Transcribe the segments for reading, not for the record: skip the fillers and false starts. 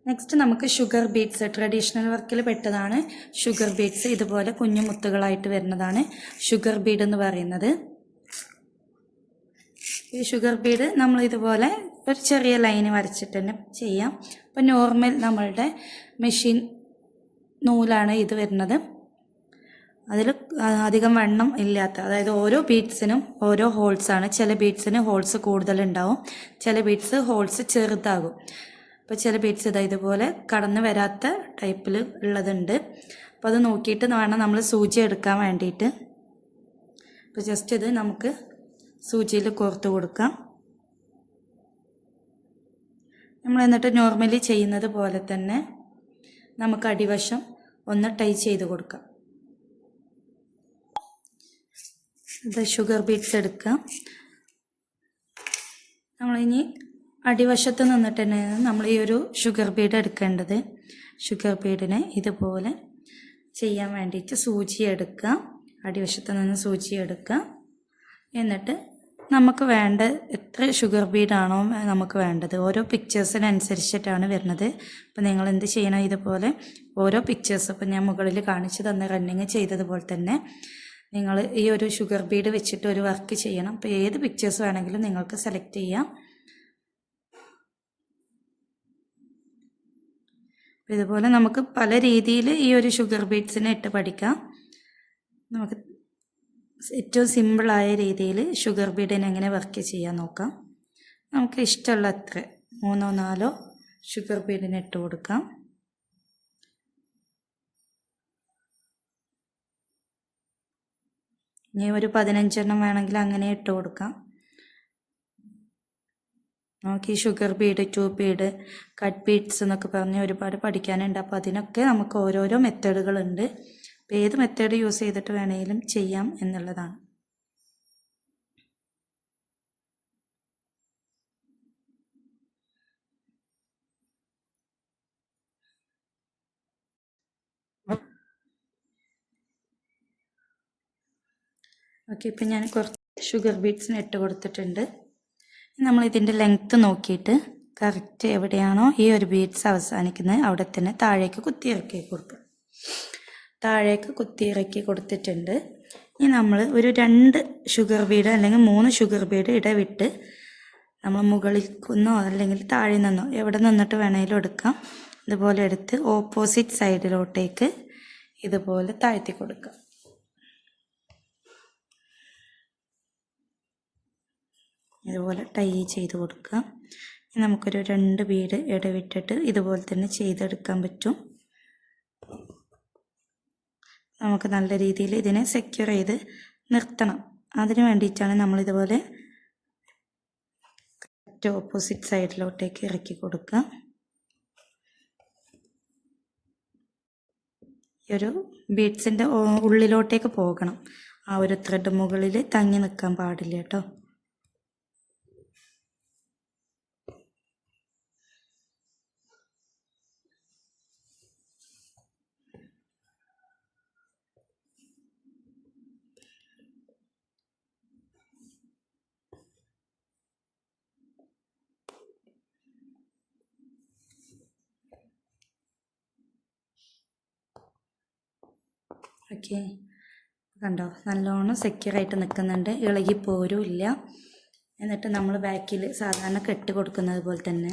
Next നമുക്ക് sugar beads traditional വർക്കിൽ പെട്ടതാണ് ഷുഗർ ബീഡ്സ്. ഇതുപോലെ കുഞ്ഞു മുത്തുകളായിട്ട് വരുന്നതാണ് ഷുഗർ ബീഡ് എന്ന് പറയുന്നത്. ഈ ഷുഗർ ബീഡ് നമ്മൾ ഇതുപോലെ ഒരു ചെറിയ ലൈന് വരച്ചിട്ട് തന്നെ ചെയ്യാം. അപ്പോൾ നോർമൽ നമ്മളുടെ മെഷീൻ നൂലാണ് ഇത് വരുന്നത്. അതിൽ അധികം വണ്ണം ഇല്ലാത്ത, അതായത് ഓരോ ബീഡ്സിനും ഓരോ ഹോൾസാണ്. ചില ബീഡ്സിന് ഹോൾസ് കൂടുതലുണ്ടാവും, ചില ബീഡ്സ് ഹോൾസ് ചെറുതാകും. അപ്പോൾ ചില ബീഡ്സ് ഇതുപോലെ കടന്ന് വരാത്ത ടൈപ്പിൽ ഉള്ളതുണ്ട്. അപ്പോൾ അത് നോക്കിയിട്ട് വേണം നമ്മൾ സൂചി എടുക്കാൻ വേണ്ടിയിട്ട്. അപ്പോൾ ജസ്റ്റ് ഇത് നമുക്ക് സൂചിയിൽ കോർത്ത് കൊടുക്കാം. നമ്മൾ എന്നിട്ട് നോർമലി ചെയ്യുന്നത് പോലെ തന്നെ നമുക്ക് അടിവശം ഒന്ന് ടൈ ചെയ്ത് കൊടുക്കാം. ഇത് ഷുഗർ ബീഡ്സ് എടുക്കാം. നമ്മളിനി അടിവശത്ത് നിന്നിട്ട് തന്നെയാണ് നമ്മൾ ഈ ഒരു ഷുഗർ ബീഡ് എടുക്കേണ്ടത്. ഷുഗർ ബീഡിനെ ഇതുപോലെ ചെയ്യാൻ വേണ്ടിയിട്ട് സൂചി എടുക്കുക, അടിവശത്ത് നിന്ന് സൂചി എടുക്കുക. എന്നിട്ട് നമുക്ക് വേണ്ട എത്ര ഷുഗർ ബീഡാണോ നമുക്ക് വേണ്ടത്, ഓരോ പിക്ചേഴ്സിനനുസരിച്ചിട്ടാണ് വരുന്നത്. അപ്പോൾ നിങ്ങൾ എന്ത് ചെയ്യണം, ഇതുപോലെ ഓരോ പിക്ചേഴ്സ്, ഇപ്പോൾ ഞാൻ മുകളിൽ കാണിച്ചു തന്ന റണ്ണിങ് ചെയ്തതുപോലെ തന്നെ നിങ്ങൾ ഈ ഒരു ഷുഗർ ബീഡ് വെച്ചിട്ട് ഒരു വർക്ക് ചെയ്യണം. അപ്പോൾ ഏത് പിക്ചേഴ്സ് വേണമെങ്കിലും നിങ്ങൾക്ക് സെലക്ട് ചെയ്യാം. ഇതുപോലെ നമുക്ക് പല രീതിയിൽ ഈ ഒരു ഷുഗർ ബീഡ്സിനെ ഇട്ട് പഠിക്കാം. നമുക്ക് ഏറ്റവും സിമ്പിളായ രീതിയിൽ ഷുഗർ ബീഡിനെ എങ്ങനെ വർക്ക് ചെയ്യാൻ നോക്കാം. നമുക്ക് ഇഷ്ടമുള്ള അത്ര 3-4 ഷുഗർ ബീഡിനെ ഇട്ട് കൊടുക്കാം. ഇനി ഒരു 15 വേണമെങ്കിൽ അങ്ങനെ ഇട്ട് കൊടുക്കാം. നമുക്ക് ഈ sugar Bede, tube Bede, cut beads എന്നൊക്കെ പറഞ്ഞ് ഒരുപാട് പഠിക്കാനുണ്ട്. അപ്പോൾ അതിനൊക്കെ നമുക്ക് ഓരോരോ മെത്തേഡുകളുണ്ട്. അപ്പോൾ ഏത് മെത്തേഡ് യൂസ് ചെയ്തിട്ട് വേണമെങ്കിലും ചെയ്യാം എന്നുള്ളതാണ്. ഓക്കെ, ഇപ്പം ഞാൻ കുറച്ച് ഷുഗർ ബീഡ്സിന് ഇട്ട് കൊടുത്തിട്ടുണ്ട്. നമ്മൾ ഇതിൻ്റെ ലെങ്ത്ത് നോക്കിയിട്ട് കറക്റ്റ് എവിടെയാണോ ഈ ഒരു ബീഡ്സ് അവസാനിക്കുന്നത് അവിടെ തന്നെ താഴേക്ക് കുത്തിയിറക്കി കൊടുക്കുക. താഴേക്ക് കുത്തിയിറക്കി കൊടുത്തിട്ടുണ്ട്. ഇനി നമ്മൾ ഒരു 2 ഷുഗർ ബീഡ് അല്ലെങ്കിൽ 3 ഷുഗർ ബീഡ് ഇടവിട്ട് നമ്മൾ മുകളിൽ നിന്നോ അല്ലെങ്കിൽ താഴെ നിന്നോ എവിടെ നിന്നിട്ട് വേണമെങ്കിലും എടുക്കാം. ഇതുപോലെ എടുത്ത് ഓപ്പോസിറ്റ് സൈഡിലോട്ടേക്ക് ഇതുപോലെ താഴ്ത്തി കൊടുക്കുക. ഇതുപോലെ ടൈ ചെയ്ത് കൊടുക്കുക. നമുക്കൊരു 2 ബീഡ് ഇടവിട്ടിട്ട് ഇതുപോലെ തന്നെ ചെയ്തെടുക്കാൻ പറ്റും. നമുക്ക് നല്ല രീതിയിൽ ഇതിനെ സെക്യൂർ ചെയ്ത് നിർത്തണം. അതിന് വേണ്ടിയിട്ടാണ് നമ്മളിതുപോലെ ഓപ്പോസിറ്റ് സൈഡിലോട്ടേക്ക് ഇറക്കി കൊടുക്കുക. ഈ ഒരു ബീഡ്സിൻ്റെ ഉള്ളിലോട്ടേക്ക് പോകണം. ആ ഒരു ത്രെഡ് മുകളിൽ തങ്ങി നിൽക്കാൻ പാടില്ല കേട്ടോ. ഓക്കെ, കണ്ടോ, നല്ലോണം സെക്യൂറായിട്ട് നിൽക്കുന്നുണ്ട്, ഇളകി പോരുമില്ല. എന്നിട്ട് നമ്മൾ ബാക്കിൽ സാധാരണ കെട്ട് കൊടുക്കുന്നത് പോലെ തന്നെ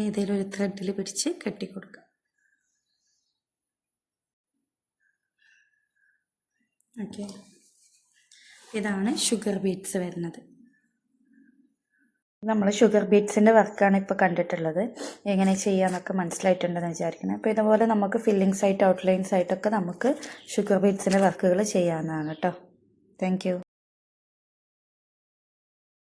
ഏതെങ്കിലും ഒരു ത്രെഡിൽ പിടിച്ച് കെട്ടിക്കൊടുക്കുക. ഓക്കെ, ഇതാണ് ഷുഗർ ബീഡ്സ് വരുന്നത്. നമ്മൾ ഷുഗർ ബീഡ്സിൻ്റെ വർക്കാണ് ഇപ്പോൾ കണ്ടിട്ടുള്ളത്. എങ്ങനെ ചെയ്യാമെന്നൊക്കെ മനസ്സിലായിട്ടുണ്ടെന്ന് വിചാരിക്കുന്നത്. അപ്പോൾ ഇതുപോലെ നമുക്ക് ഫില്ലിങ്സ് ആയിട്ട് ഔട്ട്ലൈൻസ് ആയിട്ടൊക്കെ നമുക്ക് ഷുഗർ ബീഡ്സിൻ്റെ വർക്കുകൾ ചെയ്യാവുന്നതാണ് കേട്ടോ. Thank you.